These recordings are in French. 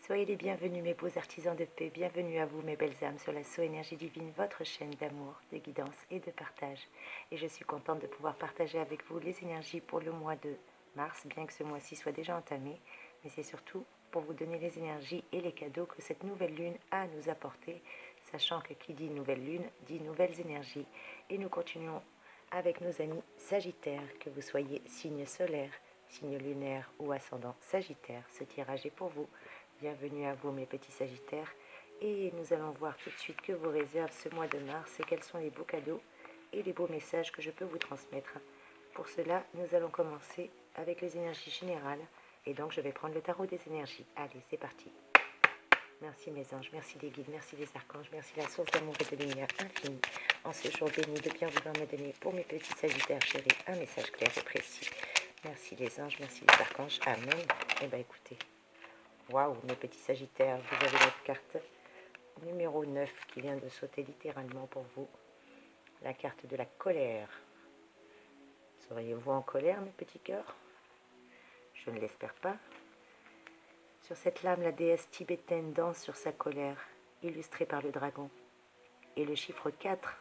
Soyez les bienvenus mes beaux artisans de paix, bienvenue à vous mes belles âmes sur la So Énergie Divine, votre chaîne d'amour, de guidance et de partage. Et je suis contente de pouvoir partager avec vous les énergies pour le mois de mars, bien que ce mois-ci soit déjà entamé, mais c'est surtout pour vous donner les énergies et les cadeaux que cette nouvelle lune a à nous apporter, sachant que qui dit nouvelle lune dit nouvelles énergies. Et nous continuons avec nos amis Sagittaires, que vous soyez signe solaire, signe lunaire ou ascendant Sagittaire, ce tirage est pour vous. Bienvenue à vous mes petits Sagittaires et nous allons voir tout de suite que vous réserve ce mois de mars et quels sont les beaux cadeaux et les beaux messages que je peux vous transmettre. Pour cela, nous allons commencer avec les énergies générales et donc je vais prendre le tarot des énergies. Allez, c'est parti. Merci mes anges, merci les guides, merci les archanges, merci la source d'amour et de lumière infinie. En ce jour béni de bien vouloir me donner pour mes petits Sagittaires chéris un message clair et précis. Merci les anges, merci les archanges. Amen. Eh bien écoutez. Waouh, mes petits Sagittaires, vous avez la carte numéro 9 qui vient de sauter littéralement pour vous. La carte de la colère. Seriez-vous en colère, mes petits cœurs? Je ne l'espère pas. Sur cette lame, la déesse tibétaine danse sur sa colère, illustrée par le dragon. Et le chiffre 4,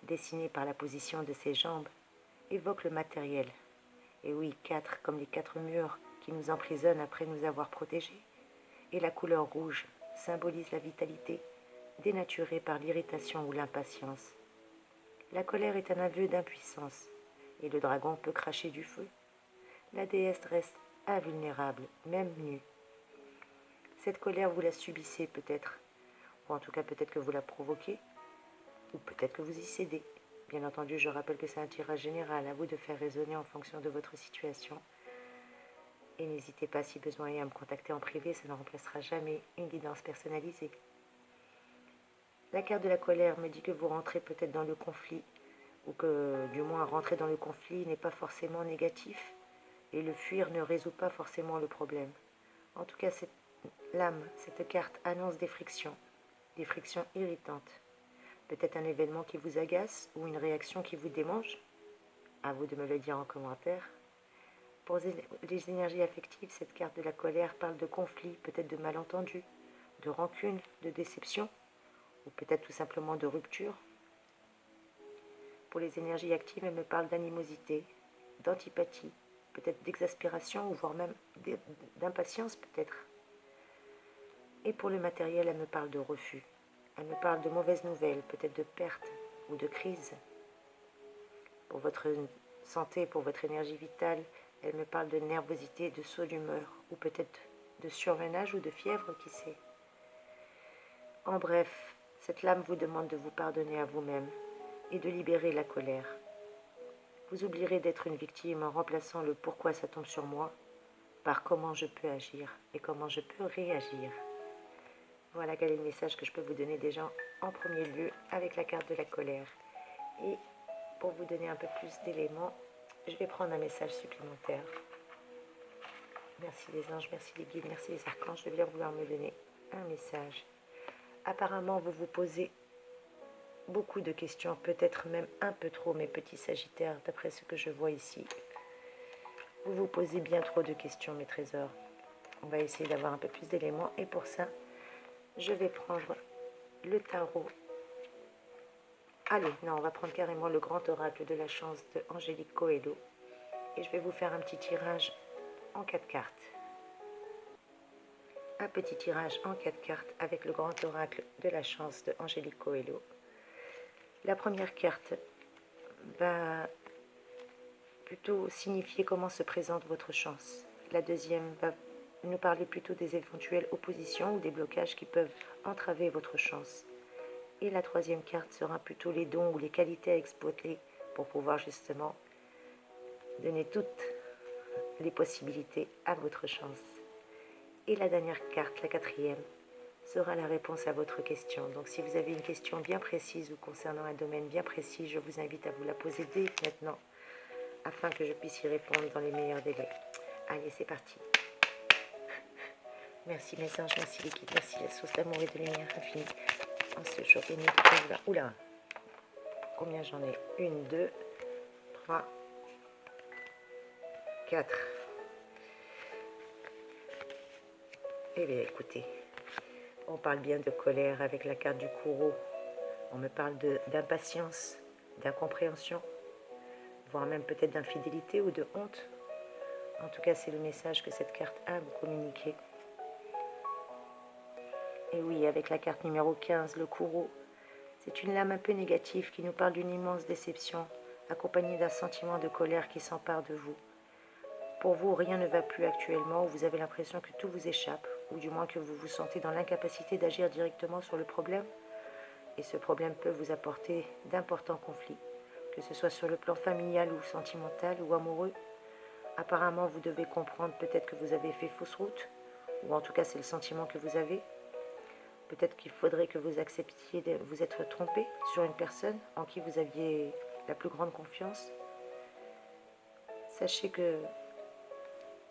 dessiné par la position de ses jambes, évoque le matériel. Et oui, 4 comme les 4 murs qui nous emprisonnent après nous avoir protégés. Et la couleur rouge symbolise la vitalité, dénaturée par l'irritation ou l'impatience. La colère est un aveu d'impuissance, et le dragon peut cracher du feu. La déesse reste invulnérable, même nue. Cette colère, vous la subissez peut-être, ou en tout cas peut-être que vous la provoquez, ou peut-être que vous y cédez. Bien entendu, je rappelle que c'est un tirage général, à vous de faire résonner en fonction de votre situation. Et n'hésitez pas si besoin est à me contacter en privé, ça ne remplacera jamais une guidance personnalisée. La carte de la colère me dit que vous rentrez peut-être dans le conflit, ou que du moins rentrer dans le conflit n'est pas forcément négatif, et le fuir ne résout pas forcément le problème. En tout cas, cette carte annonce des frictions irritantes. Peut-être un événement qui vous agace ou une réaction qui vous démange. À vous de me le dire en commentaire. Pour les énergies affectives, cette carte de la colère parle de conflit, peut-être de malentendus, de rancune, de déception, ou peut-être tout simplement de rupture. Pour les énergies actives, elle me parle d'animosité, d'antipathie, peut-être d'exaspération, ou voire même d'impatience peut-être. Et pour le matériel, elle me parle de refus. Elle me parle de mauvaises nouvelles, peut-être de perte ou de crise. Pour votre santé, pour votre énergie vitale, elle me parle de nervosité, de saut d'humeur, ou peut-être de surmenage ou de fièvre, qui sait. En bref, cette lame vous demande de vous pardonner à vous-même et de libérer la colère. Vous oublierez d'être une victime en remplaçant le « pourquoi ça tombe sur moi » par « comment je peux agir » et « comment je peux réagir ». Voilà quel est le message que je peux vous donner déjà en premier lieu avec la carte de la colère. Et pour vous donner un peu plus d'éléments, je vais prendre un message supplémentaire. Merci les anges, merci les guides, merci les archanges de bien vouloir me donner un message. Apparemment, vous vous posez beaucoup de questions, peut-être même un peu trop, mes petits Sagittaires, d'après ce que je vois ici. Vous vous posez bien trop de questions, mes trésors. On va essayer d'avoir un peu plus d'éléments et pour ça, je vais prendre le tarot. Allez, non, on va prendre carrément le grand oracle de la chance de Angélique Coelho. Et je vais vous faire un petit tirage en 4 cartes. Un petit tirage en 4 cartes avec le grand oracle de la chance de Angélique Coelho. La première carte va plutôt signifier comment se présente votre chance. La deuxième va nous parler plutôt des éventuelles oppositions ou des blocages qui peuvent entraver votre chance. Et la troisième carte sera plutôt les dons ou les qualités à exploiter pour pouvoir justement donner toutes les possibilités à votre chance. Et la dernière carte, la quatrième, sera la réponse à votre question. Donc si vous avez une question bien précise ou concernant un domaine bien précis, je vous invite à vous la poser dès maintenant afin que je puisse y répondre dans les meilleurs délais. Allez, c'est parti. Merci mes anges, merci les guides, merci la source d'amour et de lumière infinie. En ce jour béni de Dieu. Oula, combien j'en ai? 1, 2, 3, 4. Eh bien, écoutez, on parle bien de colère avec la carte du Kourou. On me parle d'impatience, d'incompréhension, voire même peut-être d'infidélité ou de honte. En tout cas, c'est le message que cette carte a à vous communiquer. Et oui, avec la carte numéro 15, le Kourou, c'est une lame un peu négative qui nous parle d'une immense déception, accompagnée d'un sentiment de colère qui s'empare de vous. Pour vous, rien ne va plus actuellement, ou vous avez l'impression que tout vous échappe, ou du moins que vous vous sentez dans l'incapacité d'agir directement sur le problème. Et ce problème peut vous apporter d'importants conflits, que ce soit sur le plan familial ou sentimental ou amoureux. Apparemment, vous devez comprendre peut-être que vous avez fait fausse route, ou en tout cas c'est le sentiment que vous avez. Peut-être qu'il faudrait que vous acceptiez de vous être trompé sur une personne en qui vous aviez la plus grande confiance. Sachez que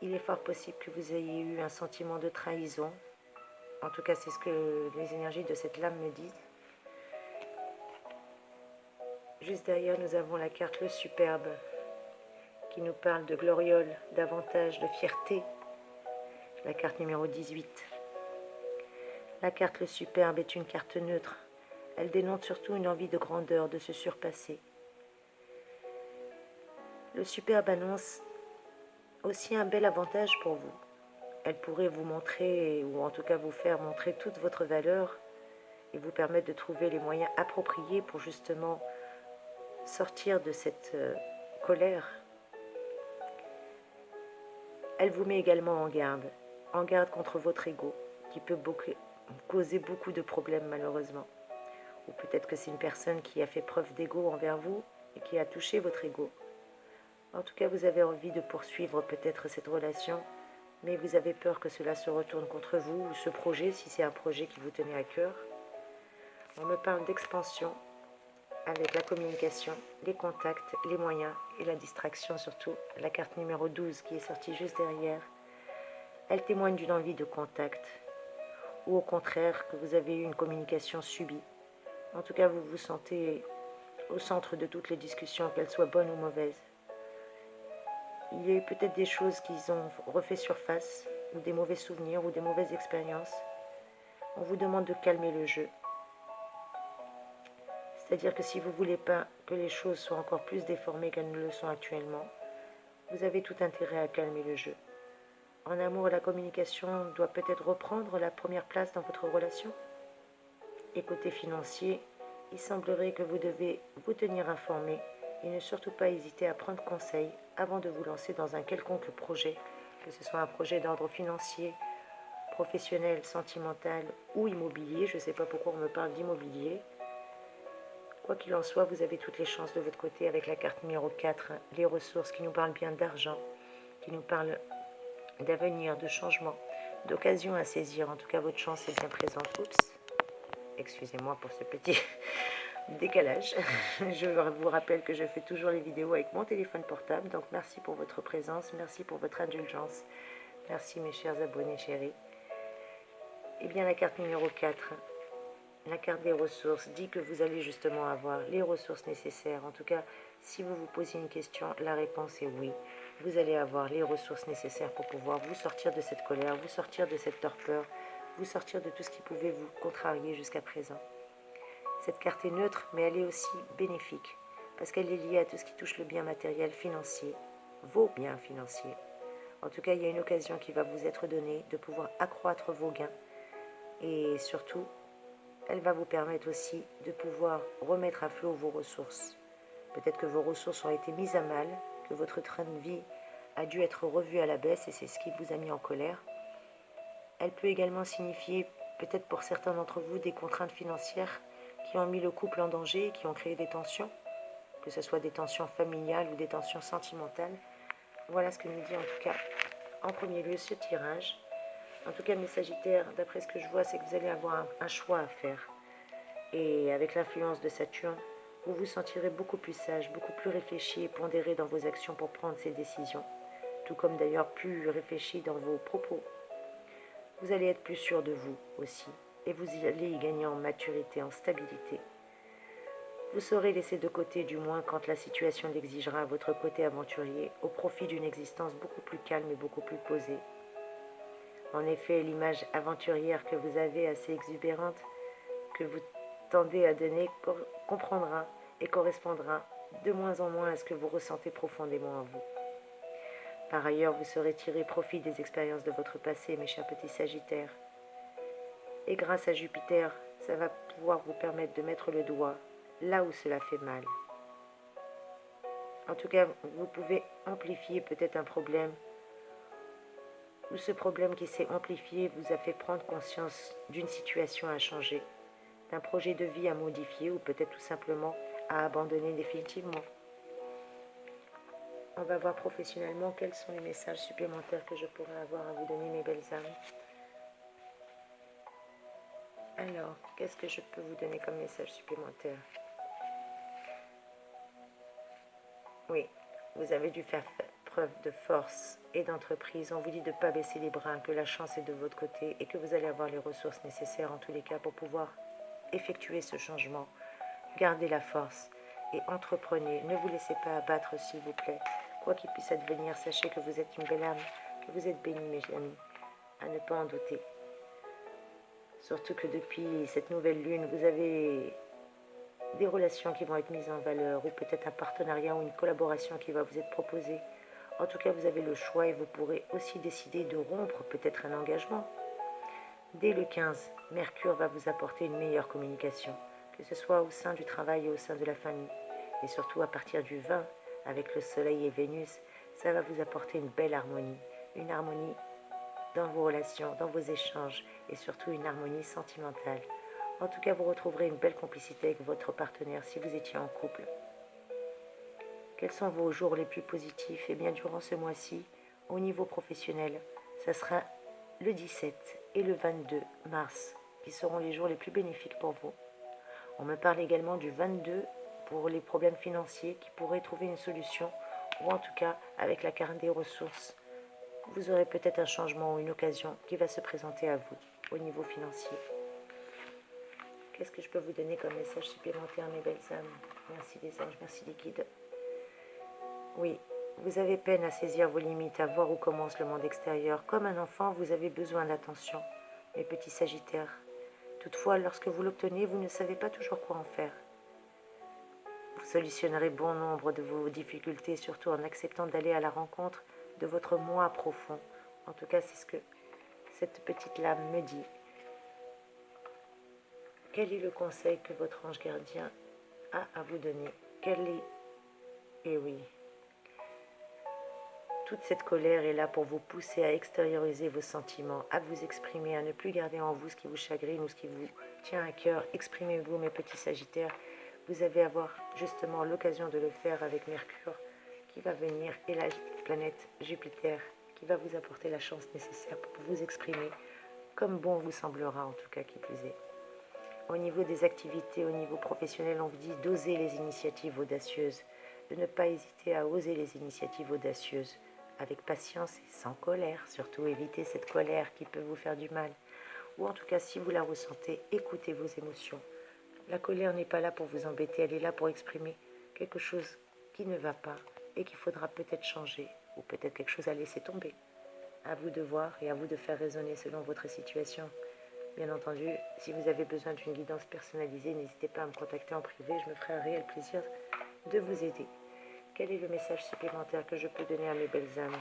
il est fort possible que vous ayez eu un sentiment de trahison. En tout cas, c'est ce que les énergies de cette lame me disent. Juste derrière, nous avons la carte le Superbe, qui nous parle de gloriole, d'avantage, de fierté. La carte numéro 18. La carte le Superbe est une carte neutre. Elle dénote surtout une envie de grandeur, de se surpasser. Le Superbe annonce aussi un bel avantage pour vous. Elle pourrait vous montrer, ou en tout cas vous faire montrer toute votre valeur et vous permettre de trouver les moyens appropriés pour justement sortir de cette colère. Elle vous met également en garde contre votre ego, qui peut causer beaucoup de problèmes malheureusement. Ou peut-être que c'est une personne qui a fait preuve d'ego envers vous et qui a touché votre ego. En tout cas, vous avez envie de poursuivre peut-être cette relation, mais vous avez peur que cela se retourne contre vous, ou ce projet, si c'est un projet qui vous tenait à cœur. On me parle d'expansion, avec la communication, les contacts, les moyens et la distraction surtout. La carte numéro 12 qui est sortie juste derrière, elle témoigne d'une envie de contact, ou au contraire que vous avez eu une communication subie. En tout cas, vous vous sentez au centre de toutes les discussions, qu'elles soient bonnes ou mauvaises. Il y a eu peut-être des choses qui ont refait surface, ou des mauvais souvenirs, ou des mauvaises expériences. On vous demande de calmer le jeu. C'est-à-dire que si vous ne voulez pas que les choses soient encore plus déformées qu'elles ne le sont actuellement, vous avez tout intérêt à calmer le jeu. En amour, la communication doit peut-être reprendre la première place dans votre relation. Et côté financier, il semblerait que vous devez vous tenir informé et ne surtout pas hésiter à prendre conseil avant de vous lancer dans un quelconque projet, que ce soit un projet d'ordre financier, professionnel, sentimental ou immobilier. Je ne sais pas pourquoi on me parle d'immobilier. Quoi qu'il en soit, vous avez toutes les chances de votre côté avec la carte numéro 4, les ressources qui nous parlent bien d'argent, qui nous parlent d'avenir, de changement, d'occasion à saisir. En tout cas, votre chance est bien présente. Oups, excusez-moi pour ce petit décalage. Je vous rappelle que je fais toujours les vidéos avec mon téléphone portable, donc merci pour votre présence, merci pour votre indulgence, merci mes chers abonnés chéris. Et bien la carte numéro 4, la carte des ressources, dit que vous allez justement avoir les ressources nécessaires. En tout cas, si vous vous posez une question, la réponse est oui. Vous allez avoir les ressources nécessaires pour pouvoir vous sortir de cette colère, vous sortir de cette torpeur, vous sortir de tout ce qui pouvait vous contrarier jusqu'à présent. Cette carte est neutre, mais elle est aussi bénéfique, parce qu'elle est liée à tout ce qui touche le bien matériel financier, vos biens financiers. En tout cas, il y a une occasion qui va vous être donnée de pouvoir accroître vos gains, et surtout, elle va vous permettre aussi de pouvoir remettre à flot vos ressources. Peut-être que vos ressources ont été mises à mal, que votre train de vie a dû être revu à la baisse, et c'est ce qui vous a mis en colère. Elle peut également signifier, peut-être pour certains d'entre vous, des contraintes financières qui ont mis le couple en danger, qui ont créé des tensions, que ce soit des tensions familiales ou des tensions sentimentales. Voilà ce que nous dit en tout cas, en premier lieu, ce tirage. En tout cas, mes Sagittaires, d'après ce que je vois, c'est que vous allez avoir un choix à faire. Et avec l'influence de Saturne, vous vous sentirez beaucoup plus sage, beaucoup plus réfléchi et pondéré dans vos actions pour prendre ces décisions, tout comme d'ailleurs plus réfléchi dans vos propos. Vous allez être plus sûr de vous aussi, et vous allez y gagner en maturité, en stabilité. Vous saurez laisser de côté, du moins quand la situation l'exigera, votre côté aventurier, au profit d'une existence beaucoup plus calme et beaucoup plus posée. En effet, l'image aventurière que vous avez, assez exubérante, que vous tendez à donner, comprendra et correspondra de moins en moins à ce que vous ressentez profondément en vous. Par ailleurs, vous saurez tirer profit des expériences de votre passé, mes chers petits Sagittaires. Et grâce à Jupiter, ça va pouvoir vous permettre de mettre le doigt là où cela fait mal. En tout cas, vous pouvez amplifier peut-être un problème, ou ce problème qui s'est amplifié vous a fait prendre conscience d'une situation à changer, d'un projet de vie à modifier, ou peut-être tout simplement à abandonner définitivement. On va voir professionnellement quels sont les messages supplémentaires que je pourrais avoir à vous donner, mes belles âmes. Alors, qu'est-ce que je peux vous donner comme message supplémentaire? Oui, vous avez dû faire preuve de force et d'entreprise. On vous dit de ne pas baisser les bras, que la chance est de votre côté et que vous allez avoir les ressources nécessaires en tous les cas pour pouvoir effectuer ce changement. Gardez la force et entreprenez. Ne vous laissez pas abattre, s'il vous plaît. Quoi qu'il puisse advenir, sachez que vous êtes une belle âme, que vous êtes bénie, mes amis, à ne pas en douter. Surtout que depuis cette nouvelle lune, vous avez des relations qui vont être mises en valeur, ou peut-être un partenariat ou une collaboration qui va vous être proposée. En tout cas, vous avez le choix et vous pourrez aussi décider de rompre peut-être un engagement. Dès le 15, Mercure va vous apporter une meilleure communication, que ce soit au sein du travail et au sein de la famille. Et surtout à partir du 20, avec le Soleil et Vénus, ça va vous apporter une harmonie dans vos relations, dans vos échanges, et surtout une harmonie sentimentale. En tout cas, vous retrouverez une belle complicité avec votre partenaire si vous étiez en couple. Quels sont vos jours les plus positifs? Eh bien, durant ce mois-ci, au niveau professionnel, ça sera le 17 et le 22 mars, qui seront les jours les plus bénéfiques pour vous. On me parle également du 22 pour les problèmes financiers qui pourraient trouver une solution, ou en tout cas, avec la carte des ressources, vous aurez peut-être un changement ou une occasion qui va se présenter à vous au niveau financier. Qu'est-ce que je peux vous donner comme message supplémentaire, mes belles âmes? Merci les anges, merci les guides. Oui, vous avez peine à saisir vos limites, à voir où commence le monde extérieur. Comme un enfant, vous avez besoin d'attention, mes petits Sagittaires. Toutefois, lorsque vous l'obtenez, vous ne savez pas toujours quoi en faire. Vous solutionnerez bon nombre de vos difficultés, surtout en acceptant d'aller à la rencontre de votre moi profond. En tout cas, c'est ce que cette petite lame me dit. Quel est le conseil que votre ange gardien a à vous donner? Eh oui, toute cette colère est là pour vous pousser à extérioriser vos sentiments, à vous exprimer, à ne plus garder en vous ce qui vous chagrine ou ce qui vous tient à cœur. Exprimez-vous, mes petits Sagittaires. Vous allez avoir justement l'occasion de le faire avec Mercure qui va venir et la planète Jupiter qui va vous apporter la chance nécessaire pour vous exprimer comme bon vous semblera, en tout cas qui plus est. Au niveau des activités, au niveau professionnel, on vous dit d'oser les initiatives audacieuses, de ne pas hésiter à oser les initiatives audacieuses, avec patience et sans colère, surtout évitez cette colère qui peut vous faire du mal. Ou en tout cas, si vous la ressentez, écoutez vos émotions. La colère n'est pas là pour vous embêter, elle est là pour exprimer quelque chose qui ne va pas et qu'il faudra peut-être changer, ou peut-être quelque chose à laisser tomber. À vous de voir et à vous de faire raisonner selon votre situation. Bien entendu, si vous avez besoin d'une guidance personnalisée, n'hésitez pas à me contacter en privé, je me ferai un réel plaisir de vous aider. Quel est le message supplémentaire que je peux donner à mes belles âmes?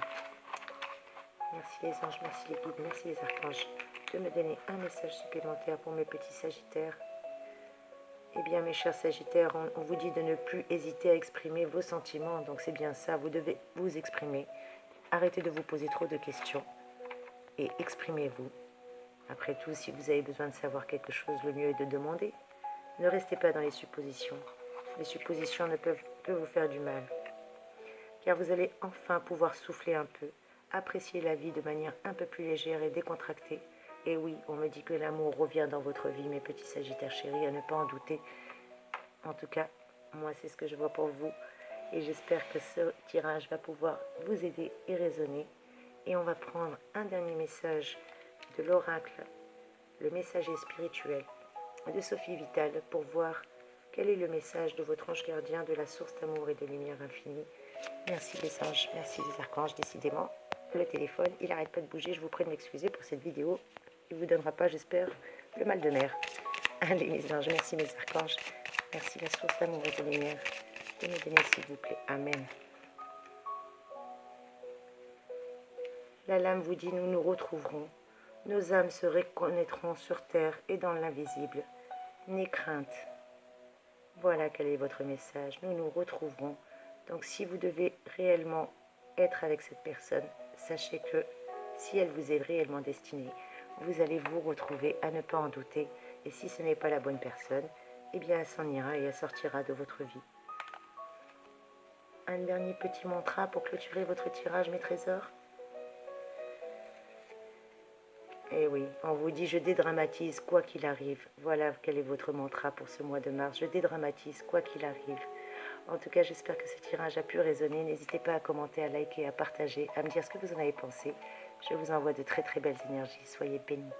Merci les anges, merci les guides, merci les archanges de me donner un message supplémentaire pour mes petits Sagittaires. Eh bien, mes chers Sagittaires, on vous dit de ne plus hésiter à exprimer vos sentiments, donc c'est bien ça, vous devez vous exprimer. Arrêtez de vous poser trop de questions et exprimez-vous. Après tout, si vous avez besoin de savoir quelque chose, le mieux est de demander. Ne restez pas dans les suppositions. Les suppositions ne peuvent que vous faire du mal. Car vous allez enfin pouvoir souffler un peu, apprécier la vie de manière un peu plus légère et décontractée. Et oui, on me dit que l'amour revient dans votre vie, mes petits Sagittaires chéris, à ne pas en douter. En tout cas, moi c'est ce que je vois pour vous. Et j'espère que ce tirage va pouvoir vous aider et résonner. Et on va prendre un dernier message de l'oracle, le messager spirituel de Sophie Vital, pour voir quel est le message de votre ange gardien de la source d'amour et de lumière infinie. Merci les anges, merci les archanges, décidément. le téléphone, il n'arrête pas de bouger. Je vous prie de m'excuser pour cette vidéo. Il ne vous donnera pas, j'espère, le mal de mer. Allez mes anges, merci mes archanges. Merci la source d'amour et de lumière. De me donner s'il vous plaît. Amen. La lame vous dit, nous nous retrouverons. Nos âmes se reconnaîtront sur terre et dans l'invisible. N'aie crainte. Voilà quel est votre message. Nous nous retrouverons. Donc si vous devez réellement être avec cette personne, sachez que si elle vous est réellement destinée, vous allez vous retrouver, à ne pas en douter. Et si ce n'est pas la bonne personne, eh bien elle s'en ira et elle sortira de votre vie. Un dernier petit mantra pour clôturer votre tirage, mes trésors. Eh oui, on vous dit je dédramatise quoi qu'il arrive. Voilà quel est votre mantra pour ce mois de mars. Je dédramatise quoi qu'il arrive. En tout cas, j'espère que ce tirage a pu résonner. N'hésitez pas à commenter, à liker, à partager, à me dire ce que vous en avez pensé. Je vous envoie de très très belles énergies. Soyez bénis.